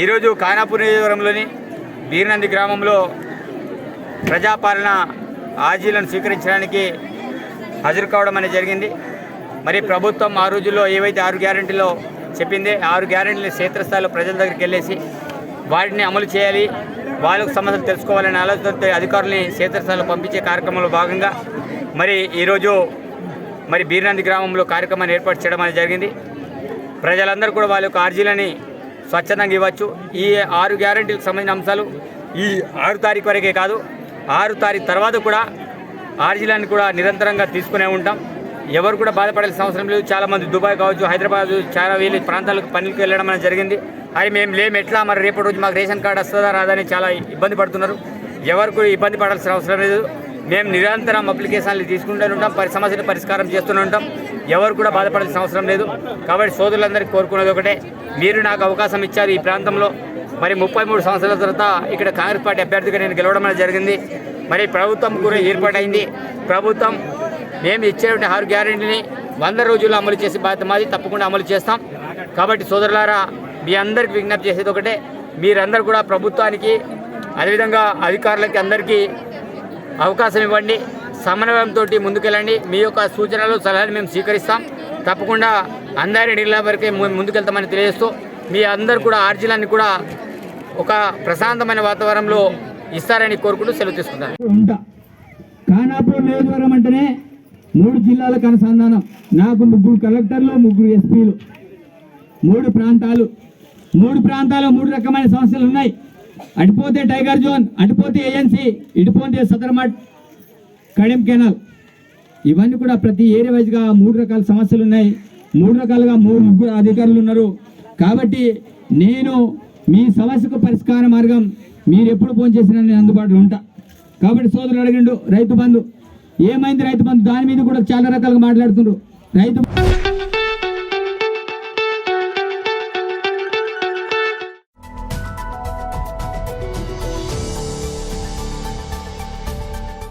ఈరోజు ఖానాపూర్ నియోజకవర్గంలోని బీర్నంది గ్రామంలో ప్రజాపాలన ఆర్జీలను స్వీకరించడానికి హాజరు కావడం అనేది జరిగింది. మరి ప్రభుత్వం ఆ రోజుల్లో ఏవైతే 6 గ్యారెంటీలో చెప్పింది 6 గ్యారెంటీలు క్షేత్రస్థాయిలో ప్రజల దగ్గరికి వెళ్ళేసి వాటిని అమలు చేయాలి, వాళ్ళకు సమస్యలు తెలుసుకోవాలనే ఆలోచనతో అధికారులని క్షేత్రస్థాయిలో పంపించే కార్యక్రమంలో భాగంగా మరి ఈరోజు మరి బీర్నంది గ్రామంలో కార్యక్రమాన్ని ఏర్పాటు చేయడం అనేది జరిగింది. ప్రజలందరూ కూడా వాళ్ళ యొక్క ఆర్జీలని స్వచ్ఛందంగా ఇవ్వచ్చు. ఈ 6 గ్యారెంటీలకు సంబంధించిన అంశాలు ఈ 6 తారీఖు వరకే కాదు, 6 తారీఖు తర్వాత కూడా ఆర్జీలను కూడా నిరంతరంగా తీసుకునే ఉంటాం. ఎవరు కూడా బాధపడాల్సిన అవసరం లేదు. చాలామంది దుబాయ్ కావచ్చు, హైదరాబాద్ చాలా వేరే ప్రాంతాలకు పనులకు వెళ్ళడం అనేది జరిగింది. అది మేము లేము, ఎట్లా మరి రేపటి రోజు మాకు రేషన్ కార్డు వస్తుందా రాదని చాలా ఇబ్బంది పడుతున్నారు. ఎవరు కూడా ఇబ్బంది పడాల్సిన అవసరం లేదు. మేము నిరంతరం అప్లికేషన్లు తీసుకుంటూనే ఉంటాం, సమస్యను పరిష్కారం చేస్తూనే ఉంటాం. ఎవరు కూడా బాధపడాల్సిన అవసరం లేదు. కాబట్టి సోదరులందరికీ కోరుకునేది ఒకటే, మీరు నాకు అవకాశం ఇచ్చారు ఈ ప్రాంతంలో. మరి 33 సంవత్సరాల తర్వాత ఇక్కడ కాంగ్రెస్ పార్టీ అభ్యర్థిగా నేను గెలవడం అనేది జరిగింది. మరి ప్రభుత్వం కూడా ఏర్పాటైంది. ప్రభుత్వం మేము ఇచ్చేటువంటి 6 గ్యారెంటీని 100 రోజుల్లో అమలు చేసే బాధ్యత మాది, తప్పకుండా అమలు చేస్తాం. కాబట్టి సోదరులారా, మీ అందరికీ విజ్ఞప్తి చేసేది ఒకటే, మీరందరూ కూడా ప్రభుత్వానికి అదేవిధంగా అధికారులకి అందరికీ అవకాశం ఇవ్వండి, సమన్వయంతో ముందుకెళ్ళండి. మీ యొక్క సూచనలు సలహాలు మేము స్వీకరిస్తాం. తప్పకుండా అందరి నీళ్ళ వరకే ముందుకెళ్తామని తెలియజేస్తూ మీ అందరూ కూడా ఆర్జీలన్నీ కూడా ఒక ప్రశాంతమైన వాతావరణంలో ఇస్తారని కోరుకుంటూ సెలవు తీసుకుంటాను. ఖానాపూర్ నియోజకవర్గం అంటేనే 3 జిల్లాలకు అనుసంధానం. నాకు 3 కలెక్టర్లు, 3 ఎస్పీలు, 3 ప్రాంతాలు. 3 ప్రాంతాల్లో 3 రకమైన సమస్యలు ఉన్నాయి. అటుపోతే టైగర్ జోన్, అటుపోతే ఏజెన్సీ, ఇటుపోతే సదర్మట్, కడెం కెనాల్. ఇవన్నీ కూడా ప్రతి ఏరియా వైజ్గా 3 రకాల సమస్యలు ఉన్నాయి. 3 రకాలుగా 3 అధికారులు ఉన్నారు. కాబట్టి నేను మీ సమస్యకు పరిష్కార మార్గం మీరు ఎప్పుడు ఫోన్ చేసినా నేను అందుబాటులో ఉంటా. కాబట్టి సోదరుడు అడిగిండు రైతు బంధు ఏమైంది, రైతు బంధు దాని మీద కూడా చాలా రకాలుగా మాట్లాడుతున్నారు. రైతు